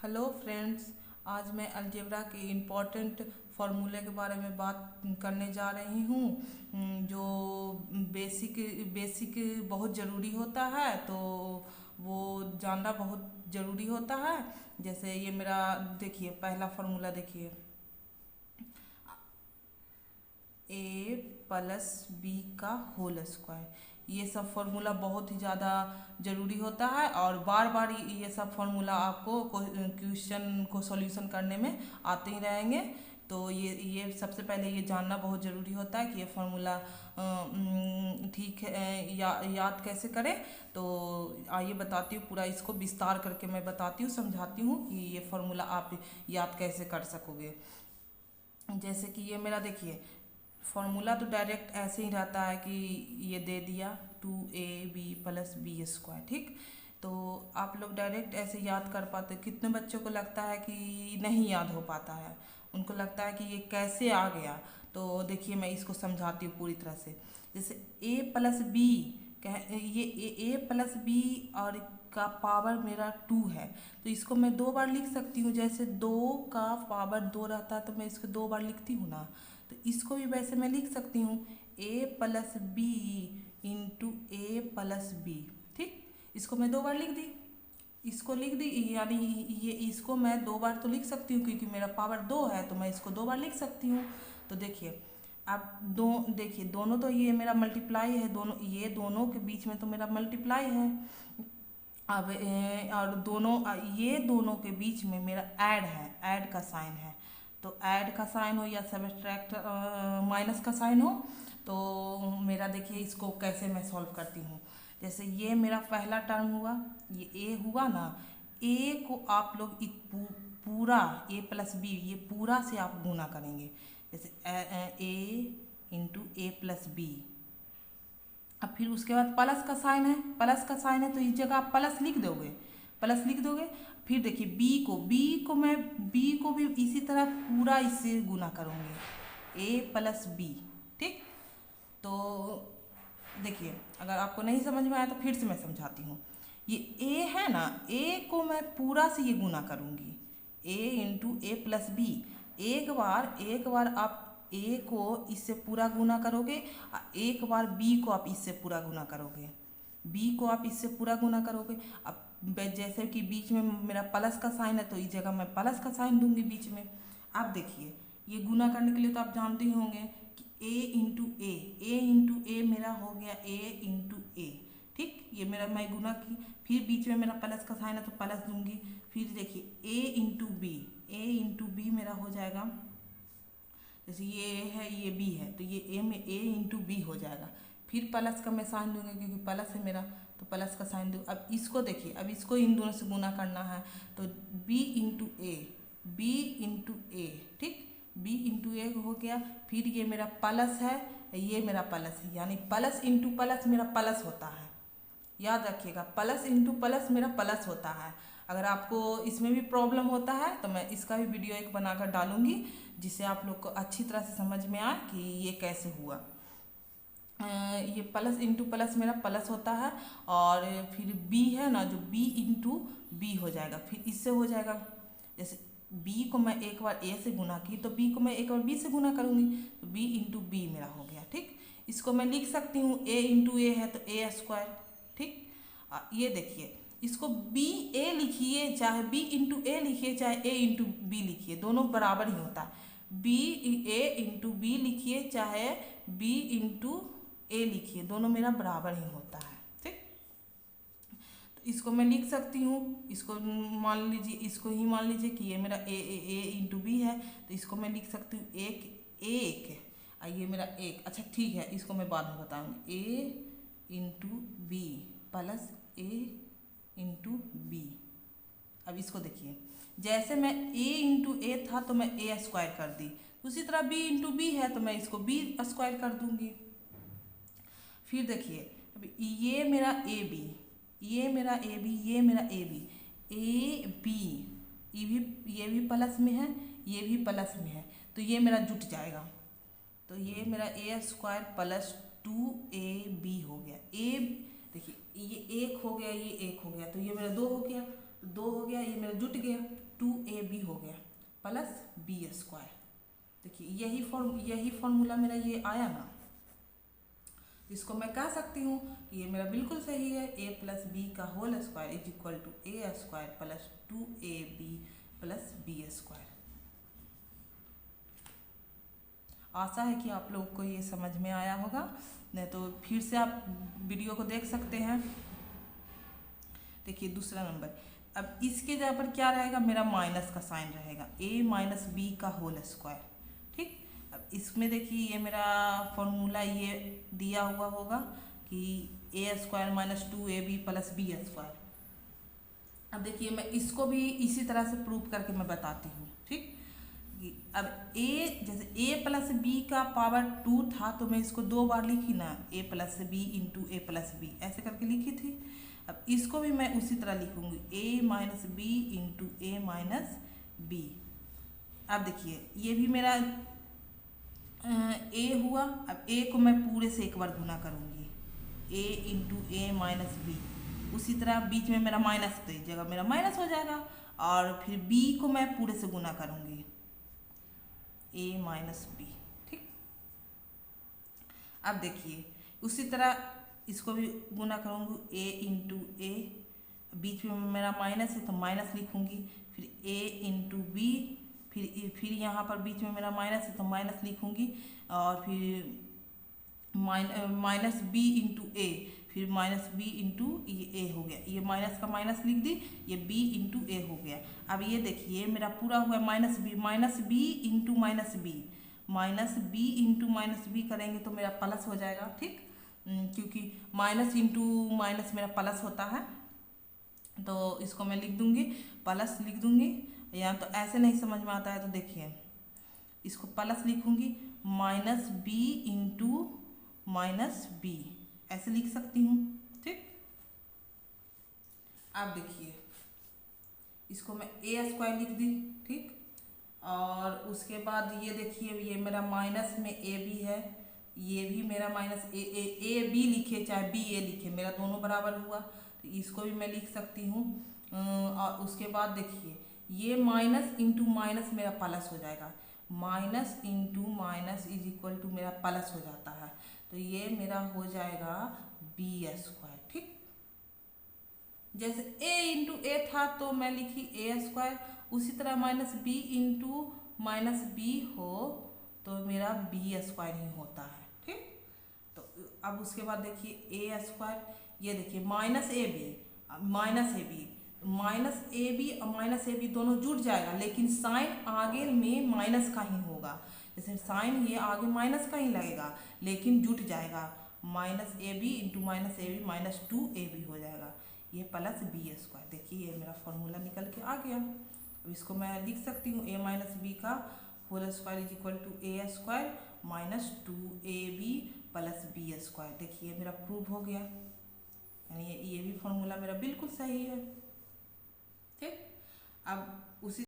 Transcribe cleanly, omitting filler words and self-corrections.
Hello friends, आज मैं algebra के इम्पोर्टेंट फार्मूले के बारे में बात करने जा रही हूँ। जो बेसिक बेसिक बहुत ज़रूरी होता है, तो वो जानना बहुत ज़रूरी होता है। जैसे ये मेरा देखिए, पहला फार्मूला देखिए, ए प्लस बी का होल स्क्वायर। ये सब फार्मूला बहुत ही ज़्यादा ज़रूरी होता है और बार बार ये सब फार्मूला आपको क्वेश्चन को सॉल्यूशन करने में आते ही रहेंगे। तो ये सबसे पहले ये जानना बहुत ज़रूरी होता है कि ये फार्मूला ठीक है याद कैसे करें। तो आइए बताती हूँ, पूरा इसको विस्तार करके मैं बताती हूँ, समझाती हूँ कि ये फार्मूला आप याद कैसे कर सकोगे। जैसे कि ये मेरा देखिए, फॉर्मूला तो डायरेक्ट ऐसे ही रहता है कि ये दे दिया 2ab प्लस बी स्क्वायर, ठीक। तो आप लोग डायरेक्ट ऐसे याद कर पाते। कितने बच्चों को लगता है कि नहीं याद हो पाता है, उनको लगता है कि ये कैसे आ गया। तो देखिए, मैं इसको समझाती हूँ पूरी तरह से। जैसे a प्लस बी, ये ए प्लस बी और का पावर मेरा 2 है, तो इसको मैं दो बार लिख सकती हूँ। जैसे 2 का पावर 2 रहता है तो मैं इसको दो बार लिखती हूँ ना, तो इसको भी वैसे मैं लिख सकती हूँ a plus B into A plus B, ठीक। इसको मैं दो बार लिख दी, इसको लिख दी, यानी ये इसको मैं दो बार तो लिख सकती हूँ क्योंकि मेरा पावर 2 है, तो मैं इसको दो बार लिख सकती हूँ। तो देखिए, अब देखिए दोनों तो ये मेरा मल्टीप्लाई है, दोनों ये दोनों के बीच में तो मेरा मल्टीप्लाई है। अब और दोनों ये दोनों के बीच में मेरा ऐड है, ऐड का साइन है। तो ऐड का साइन हो या सब्ट्रैक्ट माइनस का साइन हो, तो मेरा देखिए इसको कैसे मैं सॉल्व करती हूँ। जैसे ये मेरा पहला टर्म हुआ, ये ए हुआ ना, ए को आप लोग पूरा ए प्लस बी, ये पूरा से आप गुना करेंगे। जैसे ए इंटू ए प्लस बी। अब फिर उसके बाद प्लस का साइन है, प्लस का साइन है तो इस जगह आप प्लस लिख दोगे, प्लस लिख दोगे। फिर देखिए बी को भी इसी तरह पूरा इससे गुना करूँगी, ए प्लस बी, ठीक। तो देखिए, अगर आपको नहीं समझ में आया तो फिर से मैं समझाती हूँ। ये ए है ना, ए को मैं पूरा से ये गुना करूँगी, ए इंटू ए प्लस बी। एक बार आप ए को इससे पूरा गुना करोगे और एक बार बी को आप इससे पूरा गुना करोगे, बी को आप इससे पूरा गुना करोगे। अब जैसे कि बीच में मेरा प्लस का साइन है तो इस जगह मैं प्लस का साइन दूंगी बीच में। अब देखिए, ये गुना करने के लिए तो आप जानते ही होंगे कि ए इंटू ए मेरा हो गया ए इंटू ए, ठीक। ये मेरा मैं गुना की, फिर बीच में मेरा प्लस का साइन है तो प्लस दूंगी। फिर देखिए ए इंटू बी मेरा हो जाएगा, जैसे ये है ये बी है तो ये ए में ए इंटू बी हो जाएगा। फिर प्लस का मैं साइन दूंगी क्योंकि प्लस है मेरा, तो प्लस का साइन दूँ। अब इसको देखिए, अब इसको इन दोनों से गुना करना है, तो बी इंटू ए, ठीक। बी इंटू ए हो गया। फिर ये मेरा प्लस है, ये मेरा प्लस है, यानी प्लस इंटू प्लस मेरा प्लस होता है। याद रखिएगा, प्लस इंटू प्लस मेरा प्लस होता है। अगर आपको इसमें भी प्रॉब्लम होता है तो मैं इसका भी वीडियो एक बनाकर डालूंगी, जिससे आप लोग को अच्छी तरह से समझ में आए कि ये कैसे हुआ। ये प्लस इंटू प्लस मेरा प्लस होता है, और फिर बी है ना, जो बी इंटू बी हो जाएगा। फिर इससे हो जाएगा, जैसे बी को मैं एक बार ए से गुना की तो बी को मैं एक बार बी से गुना करूँगी, तो बी इंटू बी मेरा हो गया, ठीक। इसको मैं लिख सकती हूँ ए इंटू ए है तो ए स्क्वायर, ठीक। ये देखिए, इसको बी ए लिखिए चाहे बी इंटू ए लिखिए चाहे ए इंटू बी लिखिए, दोनों बराबर ही होता है। बी ए इंटू बी लिखिए चाहे बी इंटू ए लिखिए, दोनों मेरा बराबर ही होता है, ठीक। तो इसको मैं लिख सकती हूँ, इसको मान लीजिए, इसको ही मान लीजिए कि ये मेरा ए इंटू बी है, तो इसको मैं लिख सकती हूँ एक ये मेरा एक। अच्छा ठीक है, इसको मैं बाद में बताऊँगी। ए इंटू बी प्लस ए इंटू बी। अब इसको देखिए, जैसे मैं a इंटू ए था तो मैं ए स्क्वायर कर दी, उसी तरह b इंटू बी है तो मैं इसको b स्क्वायर कर दूंगी। फिर देखिए, अब ये मेरा ए बी, ये मेरा ए बी, ये मेरा ए बी, ए बी, ये भी प्लस में है, ये भी प्लस में है, तो ये मेरा जुट जाएगा। तो ये मेरा ए स्क्वायर प्लस 2ab हो गया। ए देखिए, ये एक हो गया, ये एक हो गया, तो ये मेरा 2 हो गया। तो 2 हो गया, ये मेरा जुट गया, 2ab हो गया प्लस बी स्क्वायर। देखिए यही फॉर्मूला मेरा ये आया ना, इसको मैं कह सकती हूँ कि ये मेरा बिल्कुल सही है। a प्लस बी का whole square is equal to A square plus 2ab plus B square. आशा है कि आप लोग को ये समझ में आया होगा, नहीं तो फिर से आप वीडियो को देख सकते हैं। देखिए दूसरा नंबर, अब इसके जगह पर क्या रहेगा, मेरा माइनस का साइन रहेगा, a माइनस बी का होल स्क्वायर। ठीक, अब इसमें देखिए ये मेरा फॉर्मूला ये दिया हुआ होगा कि A square minus 2ab plus B square. अब देखिए मैं इसको भी इसी तरह से प्रूव करके मैं बताती हूँ। ठीक, अब जैसे a प्लस बी का पावर 2 था तो मैं इसको 2 बार लिखी ना, a plus B into A plus B ऐसे करके लिखी थी। अब इसको भी मैं उसी तरह लिखूंगी, a minus B into A minus B. अब देखिए ये भी मेरा a हुआ। अब a को मैं पूरे से एक बार गुना करूंगी, a into A minus B. उसी तरह बीच में मेरा माइनस, तो इस जगह मेरा माइनस हो जाएगा, और फिर b को मैं पूरे से गुना करूंगी, a माइनस बी। ठीक, अब देखिए उसी तरह इसको भी गुना करूँगी, a इंटू ए, बीच में मेरा माइनस है तो माइनस लिखूँगी, फिर a इंटू बी, फिर यहाँ पर बीच में मेरा माइनस है तो माइनस लिखूँगी, और फिर माइनस बी इंटू ए, फिर माइनस बी इंटू ये ए हो गया, ये माइनस का माइनस लिख दी, ये b इंटू ए हो गया। अब ये देखिए मेरा पूरा हुआ minus B into minus B into minus B करेंगे तो मेरा प्लस हो जाएगा। ठीक, क्योंकि माइनस इंटू माइनस मेरा प्लस होता है, तो इसको मैं लिख दूंगी, प्लस लिख दूंगी। या तो ऐसे नहीं समझ में आता है तो देखिए इसको प्लस लिखूंगी, minus B into minus B ऐसे लिख सकती हूँ। ठीक, अब देखिए इसको मैं ए स्क्वायर लिख दी। ठीक, और उसके बाद ये देखिए ये मेरा माइनस में ए बी है, ये भी मेरा माइनस ए बी लिखे चाहे बी ए लिखे, मेरा दोनों बराबर हुआ, तो इसको भी मैं लिख सकती हूँ। और उसके बाद देखिए ये माइनस इंटू माइनस मेरा प्लस हो जाएगा, minus into minus is equal to मेरा प्लस हो जाता है, तो ये मेरा हो जाएगा बी स्क्वायर। ठीक, जैसे a इंटू ए था तो मैं लिखी ए स्क्वायर, उसी तरह minus B into minus B हो तो मेरा बी स्क्वायर ही होता है। ठीक, तो अब उसके बाद देखिए ए स्क्वायर, ये देखिए माइनस ए बी और माइनस ए बी दोनों जुड़ जाएगा, लेकिन साइन आगे में माइनस का ही होगा। जैसे साइन ये आगे माइनस का ही लगेगा लेकिन जुट जाएगा, minus A B into minus A B minus 2ab हो जाएगा, ये प्लस बी स्क्वायर। देखिए ये मेरा फॉर्मूला निकल के आ गया। अब इसको मैं लिख सकती हूँ, a माइनस बी का whole square is equal to A square minus 2ab plus B square. देखिए मेरा प्रूव हो गया, यानी ये भी फॉर्मूला मेरा बिल्कुल सही है। ठीक, अब उसी